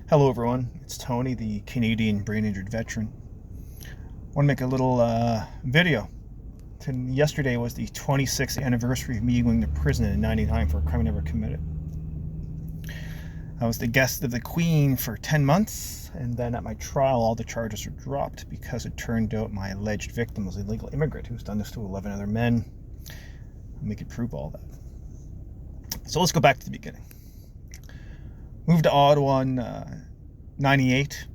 Hello everyone, it's Tony, the Canadian brain injured veteran. I want to make a little video. Yesterday was the 26th anniversary of me going to prison in '99 for a crime I never committed. I was the guest of the Queen for 10 months, and then at my trial all the charges were dropped because it turned out my alleged victim was an illegal immigrant who's done this to 11 other men, and we could prove all that. So let's go back to the beginning. Moved to Ottawa in '98.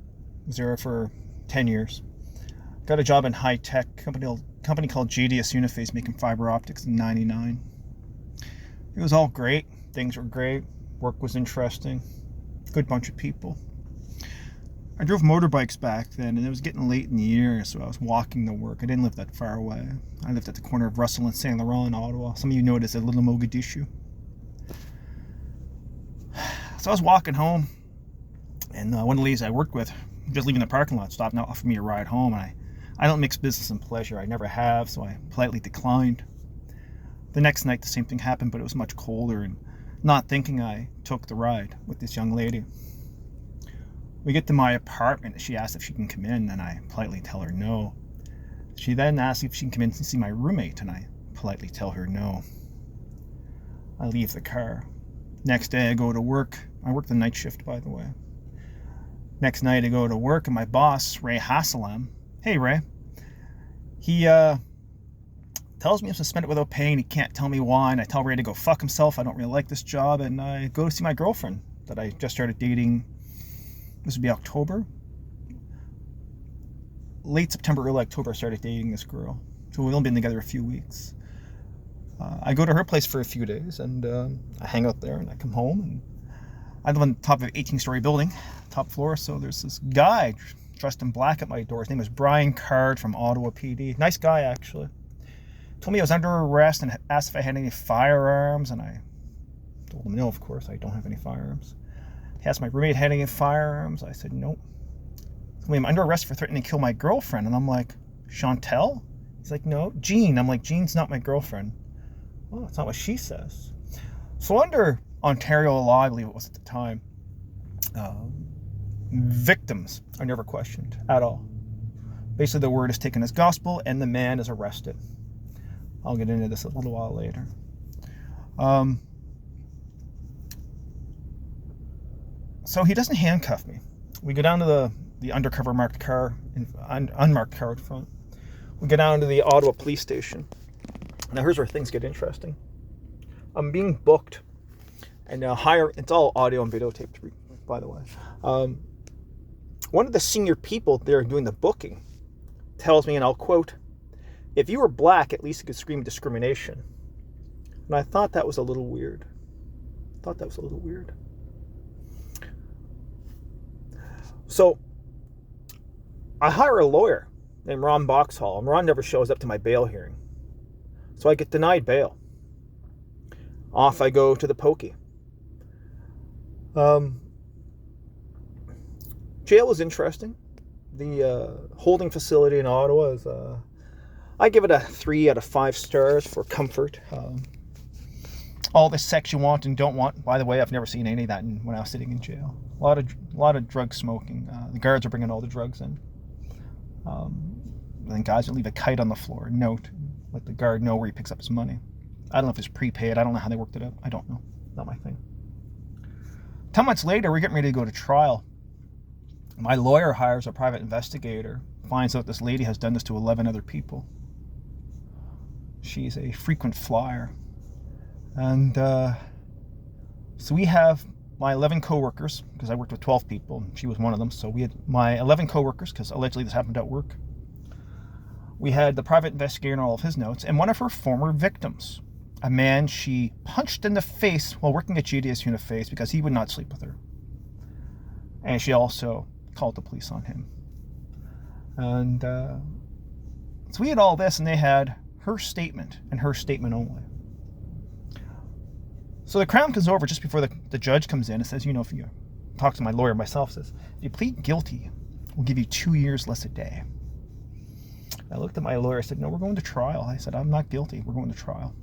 Was there for 10 years. Got a job in high tech company called JDS Uniphase making fiber optics in '99. It was all great. Things were great. Work was interesting. Good bunch of people. I drove motorbikes back then, and it was getting late in the year, so I was walking to work. I didn't live that far away. I lived at the corner of Russell and Saint Laurent in Ottawa. Some of you know it as a Little Mogadishu. So I was walking home, and one of the ladies I worked with, just leaving the parking lot, stopped and offered me a ride home. And I don't mix business and pleasure. I never have, so I politely declined. The next night, the same thing happened, but it was much colder, and not thinking, I took the ride with this young lady. We get to my apartment, and she asks if she can come in, and I politely tell her no. She then asks if she can come in and see my roommate, and I politely tell her no. I leave the car. Next day, I go to work. I work the night shift, by the way. Next night, I go to work, and my boss, Ray Hassalam, hey, Ray, he tells me I'm suspended without pay, and he can't tell me why, and I tell Ray to go fuck himself. I don't really like this job, and I go to see my girlfriend that I just started dating. This would be October. Late September, early October, I started dating this girl. So we've only been together a few weeks. I go to her place for a few days, and I hang out there, and I come home, and I live on top of an 18-story building, top floor, so there's this guy dressed in black at my door. His name is Brian Card from Ottawa PD. Nice guy, actually. Told me I was under arrest and asked if I had any firearms, and I told him no, of course, I don't have any firearms. He asked my roommate had any firearms. I said nope. He told me I'm under arrest for threatening to kill my girlfriend, and I'm like, Chantel? He's like, no, Jean. I'm like, Jean's not my girlfriend. Well, that's not what she says. So under Ontario law, I believe it was at the time, victims are never questioned at all. Basically, the word is taken as gospel, and the man is arrested. I'll get into this a little while later. So he doesn't handcuff me. We go down to the undercover marked car, unmarked car in front. We go down to the Ottawa police station. Now here's where things get interesting. I'm being booked, and it's all audio and videotaped, by the way. One of the senior people there doing the booking tells me, and I'll quote, "If you were black, at least you could scream discrimination." And I thought that was a little weird. So I hire a lawyer named Ron Boxhall, and Ron never shows up to my bail hearing. So I get denied bail. Off I go to the pokey. Jail was interesting. The holding facility in Ottawa is, I give it a 3 out of 5 stars for comfort. All the sex you want and don't want. By the way, I've never seen any of that when I was sitting in jail. A lot of drug smoking. The guards are bringing all the drugs in. Then guys would leave a kite on the floor, a note, let the guard know where he picks up his money. I don't know if it's prepaid. I don't know how they worked it out. I don't know. Not my thing. 10 months later, we're getting ready to go to trial. My lawyer hires a private investigator, finds out this lady has done this to 11 other people. She's a frequent flyer. And so we have my 11 coworkers, because I worked with 12 people, and she was one of them. So we had my 11 coworkers, because allegedly this happened at work. We had the private investigator and all of his notes, and one of her former victims, a man she punched in the face while working at JDS Uniphase because he would not sleep with her. And she also called the police on him. And so we had all this, and they had her statement and her statement only. So the Crown comes over just before the judge comes in and says, if you talk to my lawyer myself, says, if you plead guilty, we'll give you 2 years less a day. I looked at my lawyer. I said, no, we're going to trial. I said, I'm not guilty. We're going to trial.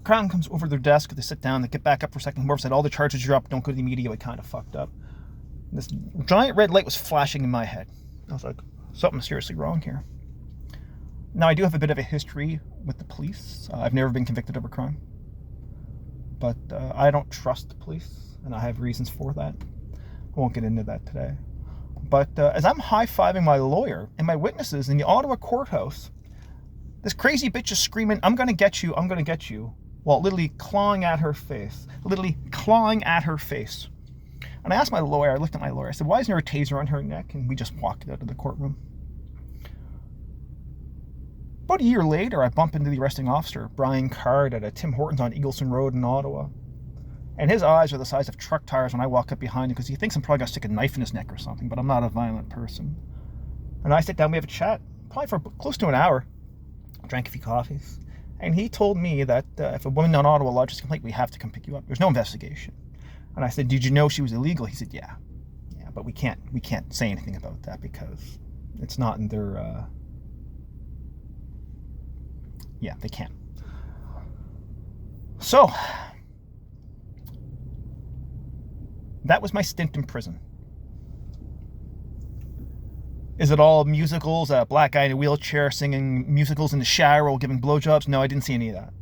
Crown comes over to their desk, they sit down, they get back up for a second. Whoever said, all the charges are up, don't go to the media, we kind of fucked up. This giant red light was flashing in my head. I was like, something seriously wrong here. Now, I do have a bit of a history with the police. I've never been convicted of a crime. But I don't trust the police, and I have reasons for that. I won't get into that today. But as I'm high-fiving my lawyer and my witnesses in the Ottawa courthouse, this crazy bitch is screaming, I'm going to get you, I'm going to get you, while literally clawing at her face. Literally clawing at her face. And I asked my lawyer, I looked at my lawyer, I said, why isn't there a taser on her neck? And we just walked out of the courtroom. About a year later, I bump into the arresting officer, Brian Card, at a Tim Hortons on Eagleson Road in Ottawa. And his eyes are the size of truck tires when I walk up behind him because he thinks I'm probably going to stick a knife in his neck or something, but I'm not a violent person. And I sit down, we have a chat, probably for close to an hour. I drank a few coffees. And he told me that if a woman in Ottawa lodges a complaint, we have to come pick you up. There's no investigation. And I said, did you know she was illegal? He said, yeah. Yeah, but we can't say anything about that because it's not in their... Yeah, they can't. So, that was my stint in prison. Is it all musicals? A black guy in a wheelchair singing musicals in the shower while giving blowjobs? No, I didn't see any of that.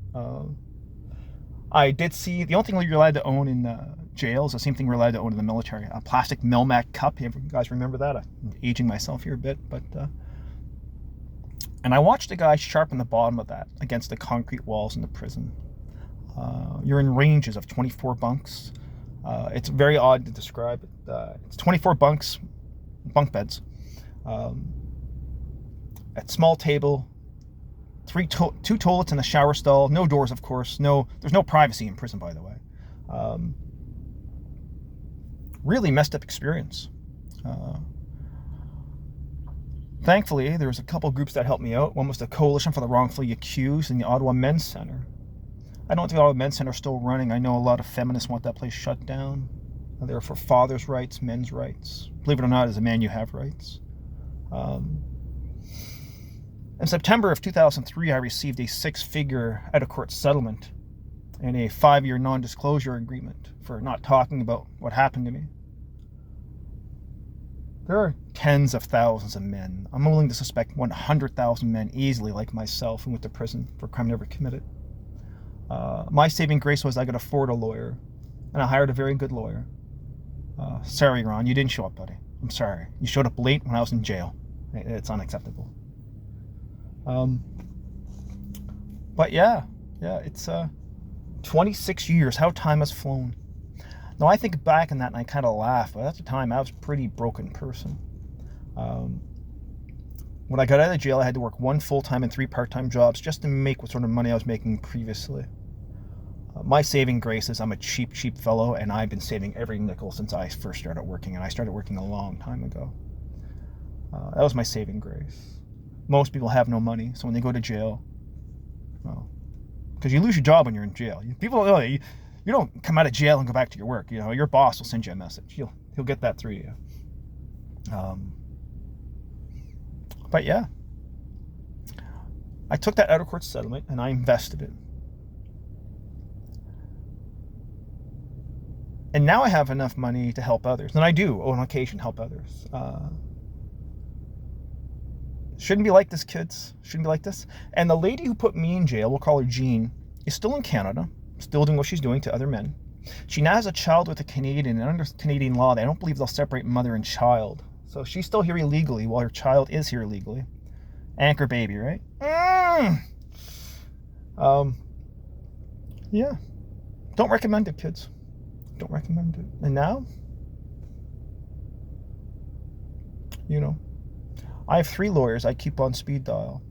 I did see, the only thing you're allowed to own in jail is the same thing we're allowed to own in the military. A plastic Melmac cup. You guys remember that? I'm aging myself here a bit, but... And I watched a guy sharpen the bottom of that against the concrete walls in the prison. You're in ranges of 24 bunks. It's very odd to describe it. It's 24 bunk beds. At small table, two toilets and a shower stall. No doors, of course. There's no privacy in prison, by the way. Really messed up experience. Thankfully, there was a couple groups that helped me out. One was the Coalition for the Wrongfully Accused in the Ottawa Men's Centre. I don't think the Ottawa Men's Centre is still running. I know a lot of feminists want that place shut down. They're for fathers' rights, men's rights. Believe it or not, as a man, you have rights. In September of 2003, I received a 6-figure out-of-court settlement and a 5-year non-disclosure agreement for not talking about what happened to me. There are tens of thousands of men. I'm willing to suspect 100,000 men easily like myself who went to prison for a crime never committed. My saving grace was I could afford a lawyer, and I hired a very good lawyer. Sorry, Ron, you didn't show up, buddy. I'm sorry. You showed up late when I was in jail. It's unacceptable. But yeah, it's 26 years. How time has flown. Now, I think back on that and I kind of laugh, but at the time, I was a pretty broken person. When I got out of jail, I had to work 1 full-time and 3 part-time jobs just to make what sort of money I was making previously. My saving grace is I'm a cheap fellow, and I've been saving every nickel since I first started working, and I started working a long time ago. That was my saving grace. Most people have no money, so when they go to jail, well, because you lose your job when you're in jail. People don't know you don't come out of jail and go back to your work. You know, your boss will send you a message. He'll get that through you. But yeah, I took that out-of-court settlement and I invested it. And now I have enough money to help others. And I do, on occasion, help others. Shouldn't be like this, kids. Shouldn't be like this. And the lady who put me in jail, we'll call her Jean, is still in Canada, still doing what she's doing to other men. She now has a child with a Canadian, and under Canadian law, they don't believe they'll separate mother and child. So she's still here illegally while her child is here illegally. Anchor baby, right? Yeah. Don't recommend it, kids. Don't recommend it. And now, you know, I have 3 lawyers I keep on speed dial.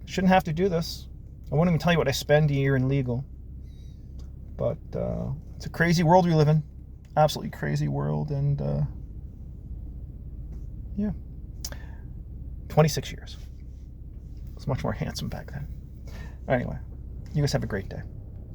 Shouldn't have to do this. I won't even tell you what I spend a year in legal. But it's a crazy world we live in. Absolutely crazy world. And yeah. 26 years. I was much more handsome back then. Anyway, you guys have a great day.